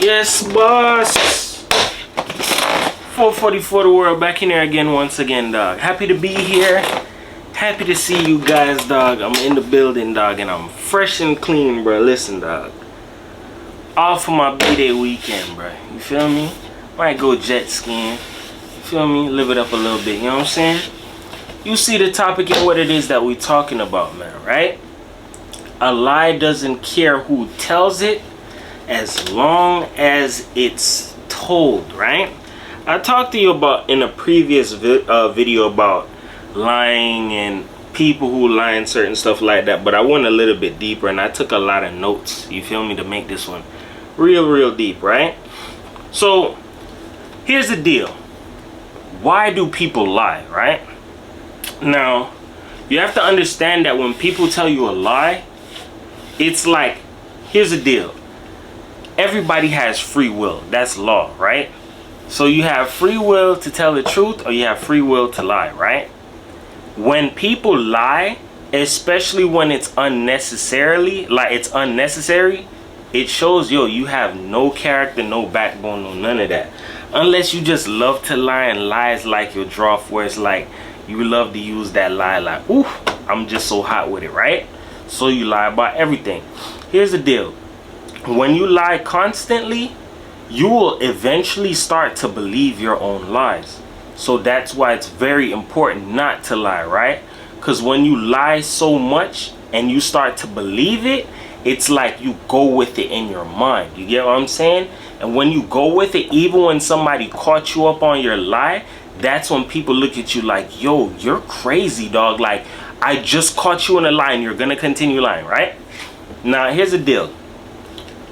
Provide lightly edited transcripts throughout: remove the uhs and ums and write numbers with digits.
Yes, boss. 444 the world, back in here again once again, dog. Happy to be here. Happy to see you guys, dog. I'm in the building, dog, and I'm fresh and clean, bro. Listen, dog. Off of my B-Day weekend, bro. You feel me? Might go jet skiing. You feel me? Live it up a little bit, you know what I'm saying? You see the topic and what it is that we talking about, man, right? A lie doesn't care who tells it as long as it's told, right? I talked to you about in a previous video about lying and people who lie and certain stuff like that, but I went a little bit deeper and I took a lot of notes, you feel me, to make this one real deep, right? So here's the deal. Why do people lie, right? Now you have to understand that when people tell you a lie, it's like, here's the deal. Everybody has free will. That's law, right? So you have free will to tell the truth or you have free will to lie, right? When people lie, especially when it's unnecessary, it shows, yo, you have no character, no backbone, no none of that. Unless you just love to lie, and lies like your draw, where it's like you love to use that lie like, ooh, I'm just so hot with it, right? So you lie about everything. Here's the deal. When you lie constantly, you will eventually start to believe your own lies. So that's why it's very important not to lie, right? Because when you lie so much and you start to believe it, it's like you go with it in your mind. You get what I'm saying? And when you go with it, even when somebody caught you up on your lie, that's when people look at you like, yo, you're crazy, dog. Like, I just caught you in a lie and you're gonna continue lying, right? Now, here's the deal.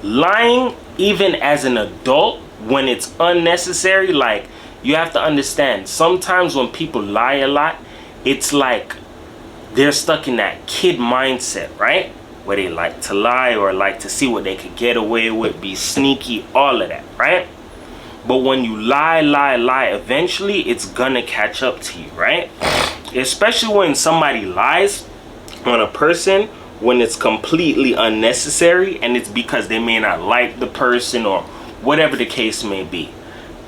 Lying, even as an adult, when it's unnecessary, like, you have to understand, sometimes when people lie a lot, it's like they're stuck in that kid mindset, right? Where they like to lie or like to see what they could get away with, be sneaky, all of that, right? But when you lie, eventually it's gonna catch up to you, right? Especially when somebody lies on a person when it's completely unnecessary and it's because they may not like the person or whatever the case may be.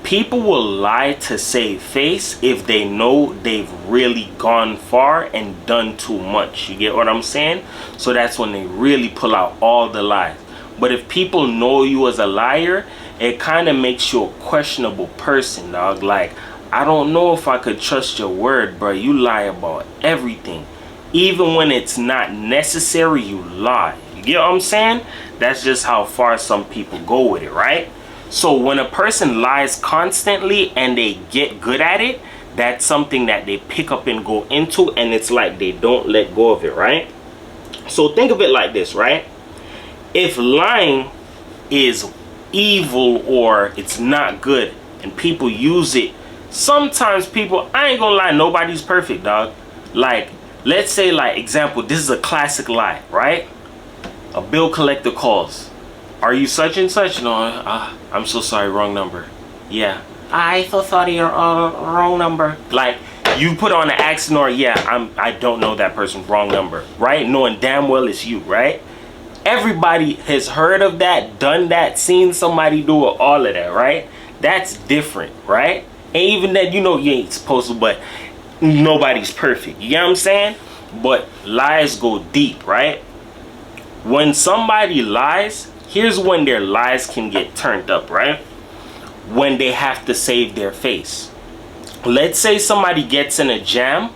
People will lie to save face if they know they've really gone far and done too much. You get what I'm saying? So that's when they really pull out all the lies. But if people know you as a liar, it kind of makes you a questionable person, dog. Like, I don't know if I could trust your word, bro. You lie about everything. Even when it's not necessary, you lie. You get what I'm saying? That's just how far some people go with it, right? So when a person lies constantly and they get good at it, that's something that they pick up and go into, and it's like they don't let go of it, right? So think of it like this, right? If lying is evil or it's not good and people use it, sometimes people, I ain't gonna lie, nobody's perfect, dog. Like, let's say, like, example, this is a classic lie, right? A bill collector calls. Are you such and such? No, I'm so sorry, wrong number. Yeah, I so sorry, your wrong number. Like, you put on an accent or, yeah, I don't know that person, wrong number, right? Knowing damn well it's you, right? Everybody has heard of that, done that, seen somebody do it, all of that, right? That's different, right? And even that, you know, you ain't supposed to, but nobody's perfect. You get what I'm saying? But lies go deep, right? When somebody lies, here's when their lies can get turned up, right? When they have to save their face. Let's say somebody gets in a jam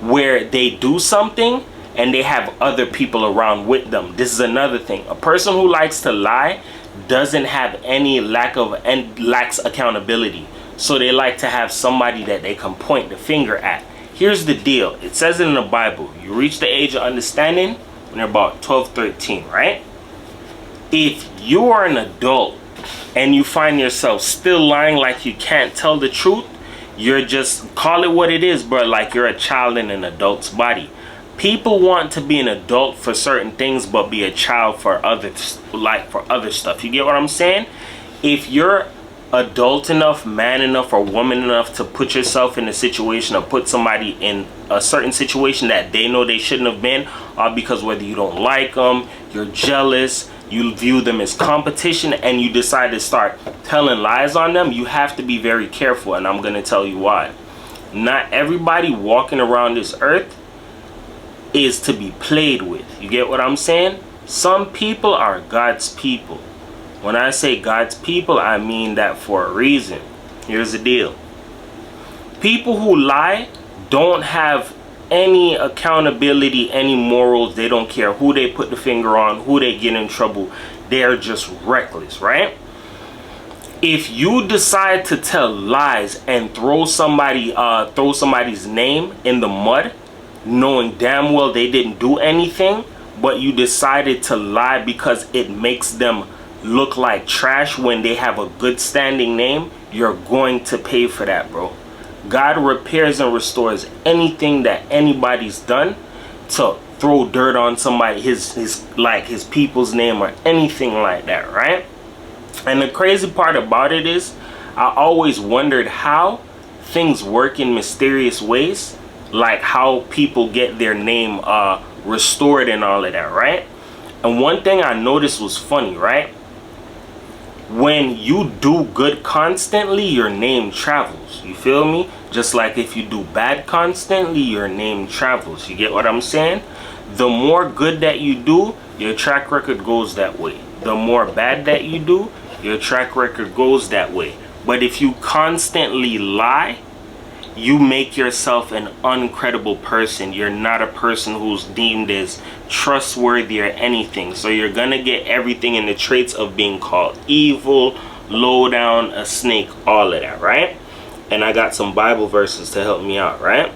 where they do something and they have other people around with them. This is another thing. A person who likes to lie doesn't have any lacks accountability. So they like to have somebody that they can point the finger at. Here's the deal. It says it in the Bible. You reach the age of understanding when you're about 12, 13, right? If you are an adult and you find yourself still lying like you can't tell the truth, you're just, call it what it is, bro. Like, you're a child in an adult's body. People want to be an adult for certain things but be a child for others, like for other stuff. You get what I'm saying? If you're adult enough, man enough, or woman enough to put yourself in a situation or put somebody in a certain situation that they know they shouldn't have been, because whether you don't like them, you're jealous, you view them as competition, and you decide to start telling lies on them, you have to be very careful, and I'm going to tell you why. Not everybody walking around this earth is to be played with. You get what I'm saying? Some people are God's people. When I say God's people, I mean that for a reason. Here's the deal. People who lie don't have any accountability, any morals. They don't care who they put the finger on, who they get in trouble. They're just reckless, right? If you decide to tell lies and throw somebody's name in the mud, knowing damn well they didn't do anything, but you decided to lie because it makes them look like trash when they have a good standing name, you're going to pay for that, bro. God repairs and restores anything that anybody's done. To throw dirt on somebody, his people's name or anything like that, right? And the crazy part about it is, I always wondered how things work in mysterious ways, like how people get their name restored and all of that, right? And one thing I noticed was funny, right? When you do good constantly, your name travels. You feel me? Just like if you do bad constantly, your name travels. You get what I'm saying? The more good that you do, your track record goes that way. The more bad that you do, your track record goes that way. But if you constantly lie, you make yourself an uncredible person. You're not a person who's deemed as trustworthy or anything. So you're gonna get everything in the traits of being called evil, low down, a snake, all of that, right? And I got some Bible verses to help me out, right?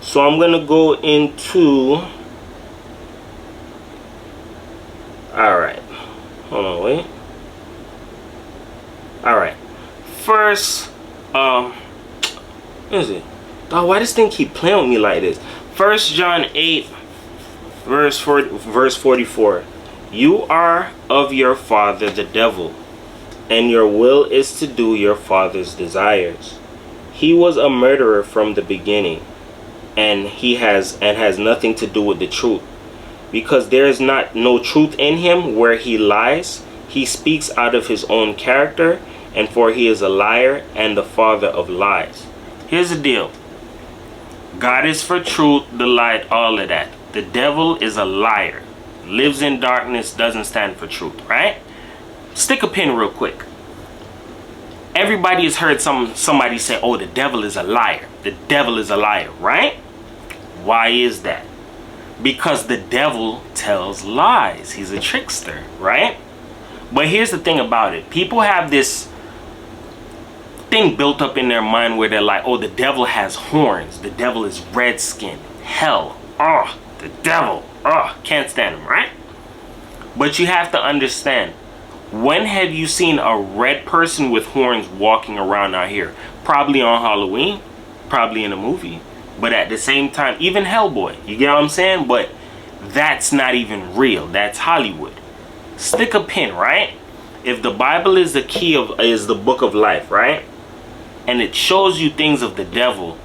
So I'm gonna go into, all right, hold on, wait. All right, first, what is it? Oh, why this thing keep playing with me like this? 1 John 8, verse 44. You are of your father the devil, and your will is to do your father's desires. He was a murderer from the beginning, and has nothing to do with the truth, because there is no truth in him. Where he lies, he speaks out of his own character, and for he is a liar and the father of lies. Here's the deal. God is for truth, the light, all of that. The devil is a liar. Lives in darkness, doesn't stand for truth, right? Stick a pin real quick. Everybody has heard somebody say, oh, the devil is a liar. The devil is a liar, right? Why is that? Because the devil tells lies. He's a trickster, right? But here's the thing about it. People have this thing built up in their mind where they're like, oh, the devil has horns. The devil is red-skinned. Hell. Oh, the devil. Oh, can't stand him, right? But you have to understand, when have you seen a red person with horns walking around out here? Probably on Halloween, probably in a movie. But at the same time, even Hellboy, you get what I'm saying? But that's not even real. That's Hollywood. Stick a pin, right? If the Bible is the book of life, right? And it shows you things of the devil,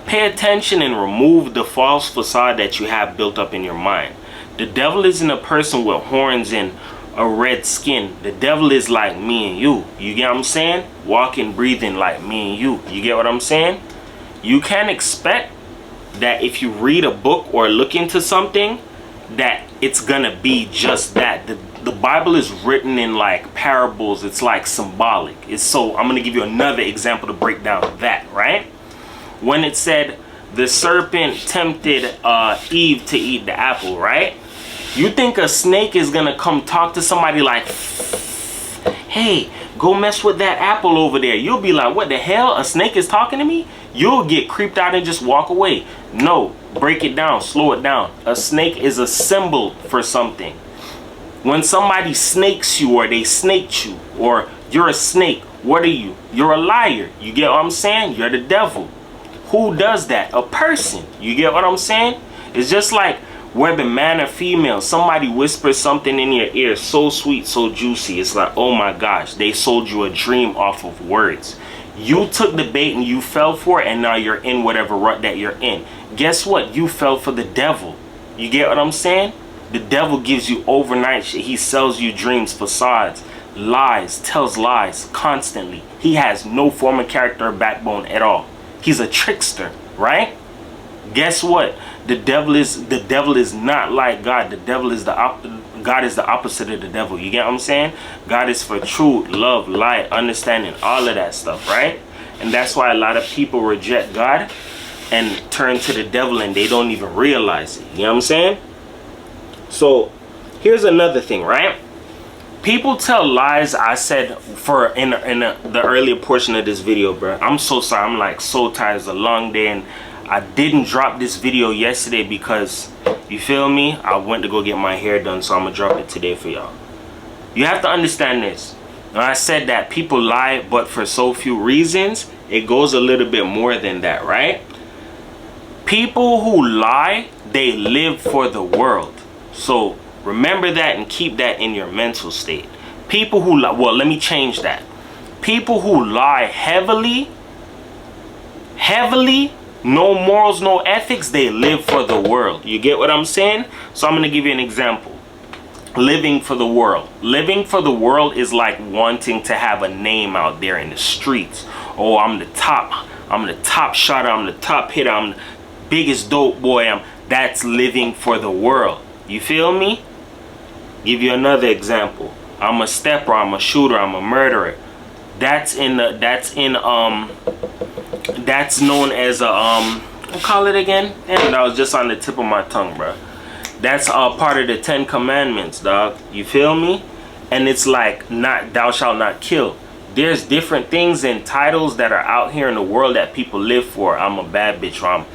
pay attention and remove the false facade that you have built up in your mind. The devil isn't a person with horns and a red skin. The devil is like me and you. You get what I'm saying? Walking, breathing like me and you. You get what I'm saying? You can't expect that if you read a book or look into something, that it's gonna be just that. The Bible is written in like parables. It's like symbolic. I'm gonna give you another example to break down that, right? When it said the serpent tempted Eve to eat the apple, right? You think a snake is gonna come talk to somebody like, hey, go mess with that apple over there? You'll be like, what the hell? A snake is talking to me? You'll get creeped out and just walk away. No, break it down, slow it down. A snake is a symbol for something. When somebody snakes you, or they snaked you, or you're a snake, what are you? You're a liar. You get what I'm saying? You're the devil. Who does that? A person. You get what I'm saying? It's just like whether man or female, somebody whispers something in your ear so sweet, so juicy. It's like, oh my gosh, they sold you a dream off of words. You took the bait and you fell for it, and now you're in whatever rut that you're in. Guess what? You fell for the devil. You get what I'm saying? The devil gives you overnight shit. He sells you dreams, facades, lies, tells lies constantly. He has no form of character or backbone at all. He's a trickster, right? Guess what? The devil is not like God. God is the opposite of the devil. You get what I'm saying? God is for truth, love, light, understanding, all of that stuff, right? And that's why a lot of people reject God and turn to the devil and they don't even realize it. You know what I'm saying? So here's another thing, right? People tell lies. I said in the earlier portion of this video, bro. I'm so sorry. I'm like so tired. It's a long day and I didn't drop this video yesterday because, you feel me? I went to go get my hair done, so I'm gonna drop it today for y'all. You have to understand this. When I said that people lie, but for so few reasons, it goes a little bit more than that, right? People who lie, they live for the world. So remember that and keep that in your mental state. People who lie, well, let me change that. People who lie heavily, no morals, no ethics, they live for the world. You get what I'm saying? So I'm going to give you an example. Living for the world. Living for the world is like wanting to have a name out there in the streets. Oh, I'm the top shotter, I'm the top hitter, I'm the biggest dope boy. That's living for the world. You feel me? Give you another example. I'm a stepper, I'm a shooter, I'm a murderer. That's known as a we'll call it again. And that was just on the tip of my tongue, bro. That's part of the 10 commandments, dog. You feel me? And it's like, not thou shalt not kill. There's different things and titles that are out here in the world that people live for. I'm a bad bitch, or I'm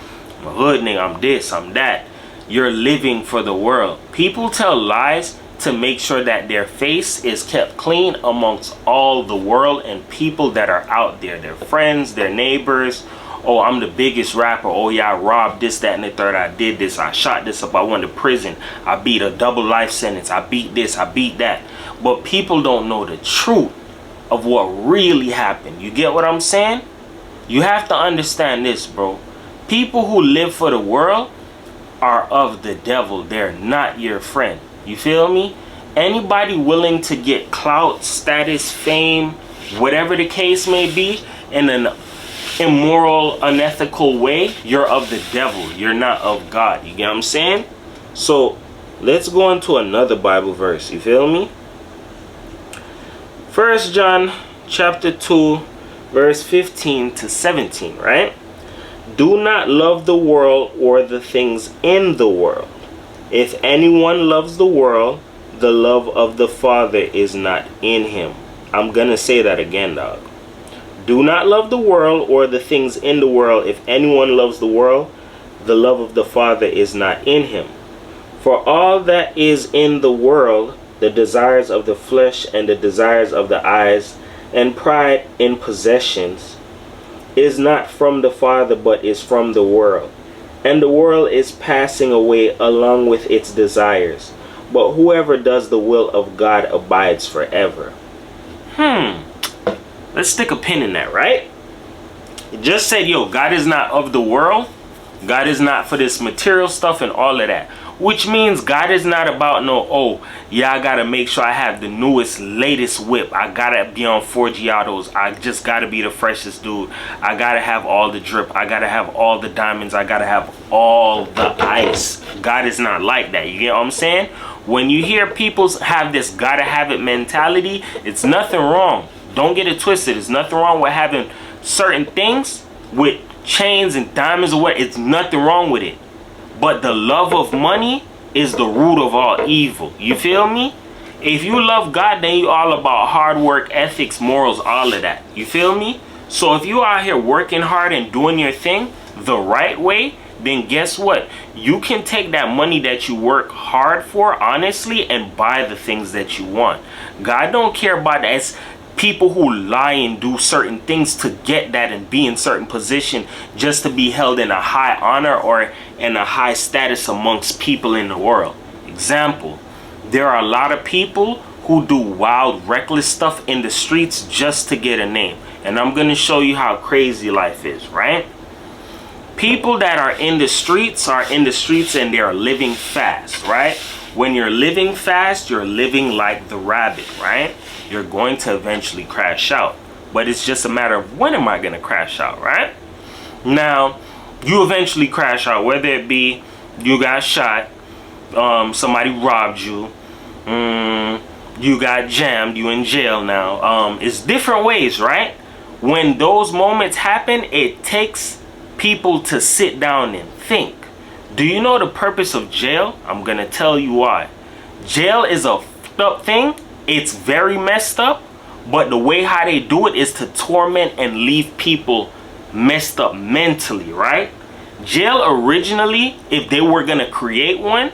a hood nigga, I'm this, I'm that. You're living for the world. People tell lies to make sure that their face is kept clean amongst all the world and people that are out there. Their friends, their neighbors. Oh, I'm the biggest rapper. Oh yeah, I robbed this, that, and the third. I did this. I shot this up. I went to prison. I beat a double life sentence. I beat this. I beat that. But people don't know the truth of what really happened. You get what I'm saying? You have to understand this, bro. People who live for the world are of the devil. They're not your friend. You feel me? Anybody willing to get clout, status, fame, whatever the case may be, in an immoral, unethical way, you're of the devil. You're not of God. You get what I'm saying? So let's go into another Bible verse. You feel me? 1 John chapter 2 verse 15 to 17, right? Do not love the world or the things in the world. If anyone loves the world, the love of the Father is not in him. I'm gonna say that again, dog. Do not love the world or the things in the world. If anyone loves the world, the love of the Father is not in him. For all that is in the world, the desires of the flesh and the desires of the eyes and pride in possessions, is not from the Father, but is from the world. And the world is passing away along with its desires. But whoever does the will of God abides forever. Let's stick a pin in that, right? It just said, yo, God is not of the world. God is not for this material stuff and all of that. Which means God is not about no, oh, yeah, I gotta make sure I have the newest, latest whip. I gotta be on 4 Giottos. I just gotta be the freshest dude. I gotta have all the drip. I gotta have all the diamonds. I gotta have all the ice. God is not like that. You get what I'm saying? When you hear people have this gotta have it mentality, it's nothing wrong. Don't get it twisted. There's nothing wrong with having certain things with chains and diamonds or what. It's nothing wrong with it. But the love of money is the root of all evil. You feel me? If you love God, then you all about hard work, ethics, morals, all of that. You feel me? So if you out here working hard and doing your thing the right way, then guess what? You can take that money that you work hard for, honestly, and buy the things that you want. God don't care about that. It's people who lie and do certain things to get that and be in certain position just to be held in a high honor or in a high status amongst people in the world. Example, there are a lot of people who do wild, reckless stuff in the streets just to get a name. And I'm going to show you how crazy life is, right? People that are in the streets and they're living fast, right? when you're living fast, you're living like the rabbit, right? You're going to eventually crash out. But it's just a matter of when am I going to crash out, right? Now, you eventually crash out, whether it be you got shot, somebody robbed you, you got jammed, you in jail now. It's different ways, right? When those moments happen, it takes people to sit down and think. Do you know the purpose of jail? I'm gonna tell you why. Jail is a fucked up thing. It's very messed up, but the way how they do it is to torment and leave people messed up mentally, right? Jail originally, if they were gonna create one,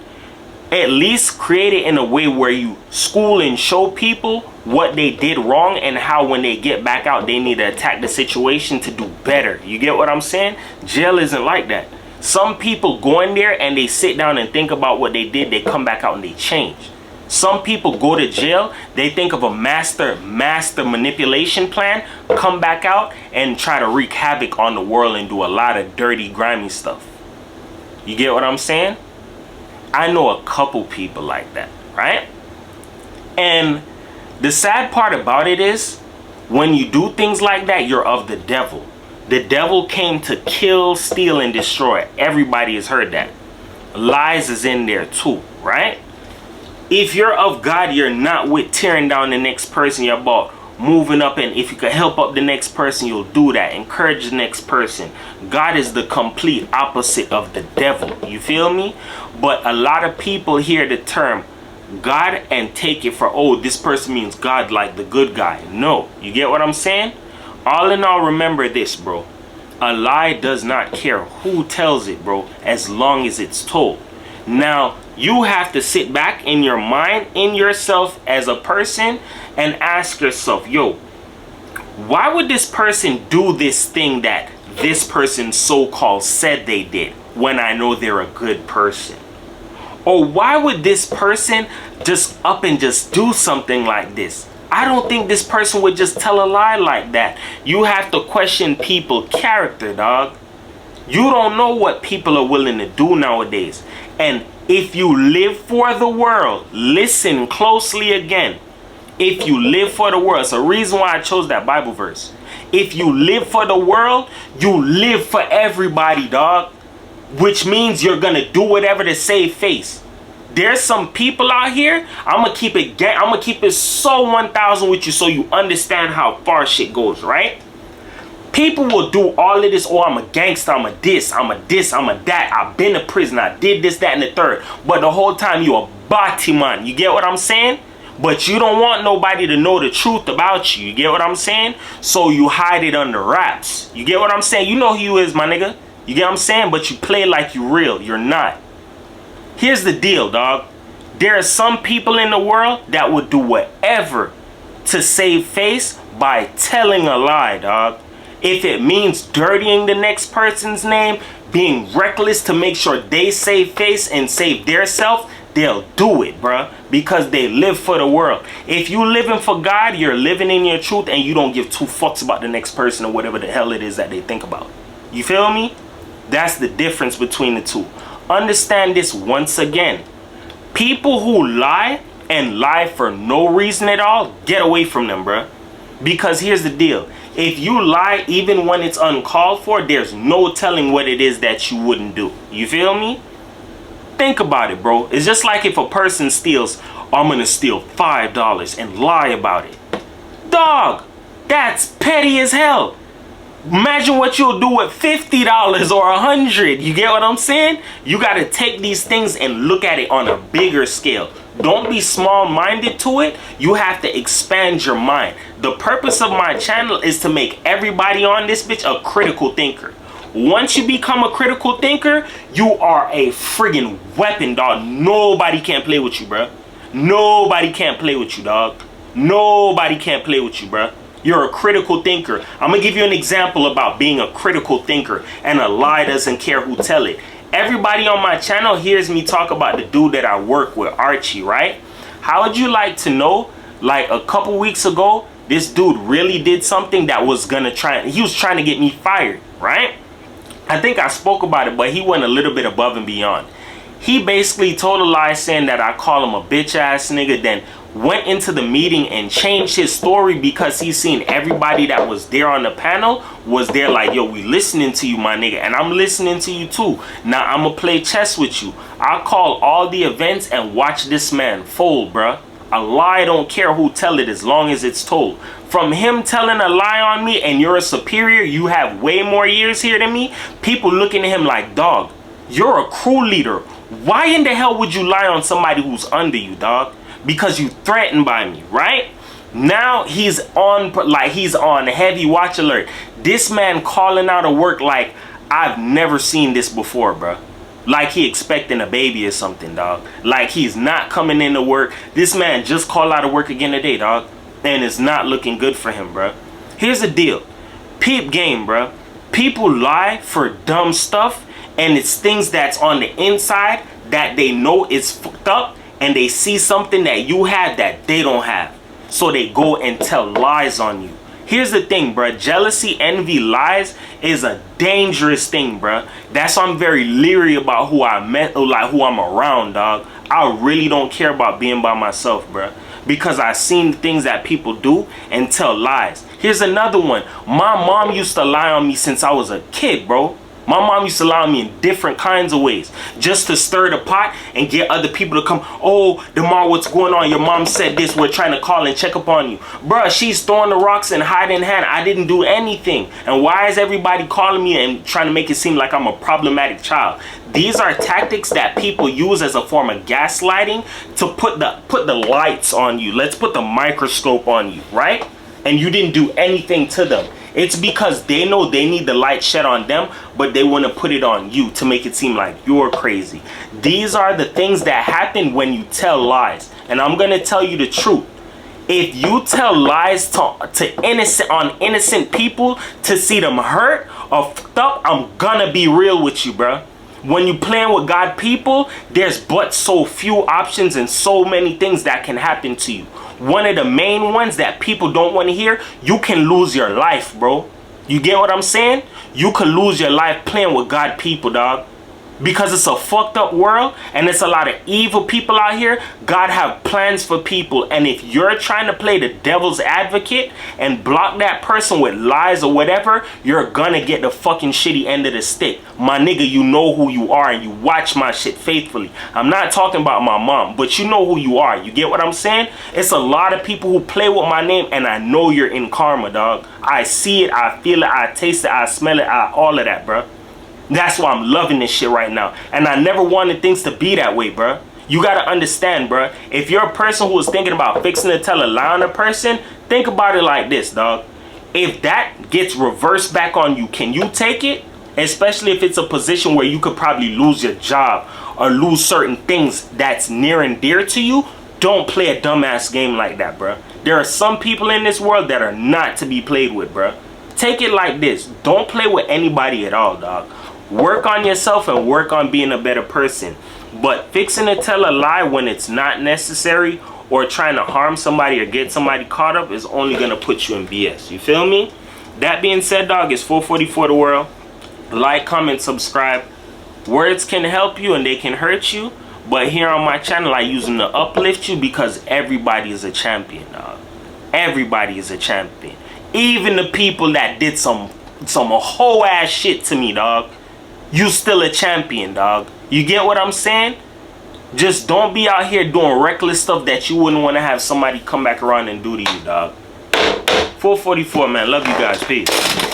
at least create it in a way where you school and show people what they did wrong and how when they get back out they need to attack the situation to do better. You get what I'm saying? Jail isn't like that. Some people go in there and they sit down and think about what they did, they come back out and they change. Some people go to jail, they think of a master manipulation plan, come back out and try to wreak havoc on the world and do a lot of dirty, grimy stuff. You get what I'm saying? I know a couple people like that, right? And the sad part about it is, when you do things like that, you're of the devil. The devil came to kill, steal, and destroy. Everybody has heard that. Lies is in there too, right? If you're of God, you're not with tearing down the next person. You're about moving up, and if you can help up the next person, you'll do that. Encourage the next person. God is the complete opposite of the devil. You feel me? But a lot of people hear the term God and take it for, oh, this person means God, like the good guy. No, you get what I'm saying? All in all, remember this, bro. A lie does not care who tells it, bro, as long as it's told. Now, you have to sit back in your mind, in yourself as a person, and ask yourself, yo, why would this person do this thing that this person so-called said they did when I know they're a good person? Or why would this person just up and just do something like this? I don't think this person would just tell a lie like that. You have to question people's character, dog. You don't know what people are willing to do nowadays. And if you live for the world, listen closely again. If you live for the world, it's a reason why I chose that Bible verse. If you live for the world, you live for everybody, dog. Which means you're gonna do whatever to save face. There's some people out here, I'm gonna keep it so 1000 with you so you understand how far shit goes, right? People will do all of this. Oh, I'm a gangster, I'm a this, I'm a that. I've been to prison, I did this, that, and the third. But the whole time you a body man. You get what I'm saying? But you don't want nobody to know the truth about you. You get what I'm saying? So you hide it under wraps. You get what I'm saying? You know who you is, my nigga. You get what I'm saying? But you play like you real. You're not. Here's the deal, dog. There are some people in the world that would do whatever to save face by telling a lie, dog. If it means dirtying the next person's name, being reckless to make sure they save face and save their self, they'll do it, bruh, because they live for the world. If you living for God, you're living in your truth and you don't give two fucks about the next person or whatever the hell it is that they think about. You feel me? That's the difference between the two. Understand this once again. People who lie and lie for no reason at all, get away from them, bruh. Because here's the deal. If you lie even when it's uncalled for, there's no telling what it is that you wouldn't do. You feel me? Think about it, bro. It's just like if a person steals, I'm gonna steal $5 and lie about it. Dog, that's petty as hell. Imagine what you'll do with $50 or $100. You get what I'm saying? You got to take these things and look at it on a bigger scale. Don't be small-minded to it. You have to expand your mind. The purpose of my channel is to make everybody on this bitch a critical thinker. Once you become a critical thinker, you are a friggin' weapon, dog. Nobody can play with you, bro. Nobody can play with you, dog. Nobody can play with you, bro. You're a critical thinker. I'm gonna give you an example about being a critical thinker, and a lie doesn't care who tell it. Everybody on my channel hears me talk about the dude that I work with, Archie, right? How would you like to know, like a couple weeks ago, this dude really did something that was gonna he was trying to get me fired, right? I think I spoke about it, but he went a little bit above and beyond. He basically told a lie saying that I call him a bitch ass nigga, then went into the meeting and changed his story because he seen everybody that was there on the panel was there like, yo, we listening to you, my nigga, and I'm listening to you too. Now I'm gonna play chess with you. I'll call all the events and watch this man fold, bruh. A lie don't care who tell it as long as it's told. From him telling a lie on me and you're a superior, you have way more years here than me, people looking at him like, dog, you're a crew leader. Why in the hell would you lie on somebody who's under you, dog? Because you threatened by me, right? Now he's on heavy watch alert. This man calling out of work like I've never seen this before, bro. Like he expecting a baby or something, dog. Like he's not coming into work. This man just called out of work again today, dog. And it's not looking good for him, bro. Here's the deal. Peep game, bro. People lie for dumb stuff. And it's things that's on the inside that they know is fucked up. And they see something that you have that they don't have. So they go and tell lies on you. Here's the thing, bro. Jealousy, envy, lies is a dangerous thing, bro. That's why I'm very leery about who I met, or like who I'm around, dog. I really don't care about being by myself, bro. Because I've seen things that people do and tell lies. Here's another one. My mom used to lie on me since I was a kid, bro. My mom used to lie on me in different kinds of ways. Just to stir the pot and get other people to come. Oh, Demar, what's going on? Your mom said this. We're trying to call and check up on you. Bruh, she's throwing the rocks and hide in hand. I didn't do anything. And why is everybody calling me and trying to make it seem like I'm a problematic child? These are tactics that people use as a form of gaslighting to put the lights on you. Let's put the microscope on you, right? And you didn't do anything to them. It's because they know they need the light shed on them, but they want to put it on you to make it seem like you're crazy. These are the things that happen when you tell lies. And I'm going to tell you the truth. If you tell lies to innocent people to see them hurt or fucked up, I'm going to be real with you, bro. When you playing with God people, there's but so few options and so many things that can happen to you. One of the main ones that people don't want to hear, you can lose your life, bro. You get what I'm saying? You can lose your life playing with God people, dog. Because it's a fucked up world and it's a lot of evil people out here. God have plans for people, and if you're trying to play the devil's advocate and block that person with lies or whatever, you're gonna get the fucking shitty end of the stick. My nigga, you know who you are and you watch my shit faithfully. I'm not talking about my mom, but you know who you are. You get what I'm saying? It's a lot of people who play with my name, and I know you're in karma, dog. I see it, I feel it, I taste it, I smell it, all of that, bro. That's why I'm loving this shit right now. And I never wanted things to be that way, bro. You gotta understand, bro. If you're a person who is thinking about fixing to tell a lie on a person, think about it like this, dog. If that gets reversed back on you, can you take it? Especially if it's a position where you could probably lose your job or lose certain things that's near and dear to you. Don't play a dumbass game like that, bro. There are some people in this world that are not to be played with, bro. Take it like this. Don't play with anybody at all, dog. Work on yourself and work on being a better person. But fixing to tell a lie when it's not necessary or trying to harm somebody or get somebody caught up is only going to put you in BS. You feel me? That being said, dog, it's 444 the world. Like, comment, subscribe. Words can help you and they can hurt you. But here on my channel, I use them to uplift you because everybody is a champion, dog. Everybody is a champion. Even the people that did some whole ass shit to me, dog. You still a champion, dog. You get what I'm saying? Just don't be out here doing reckless stuff that you wouldn't want to have somebody come back around and do to you, dog. 444, man. Love you guys. Peace.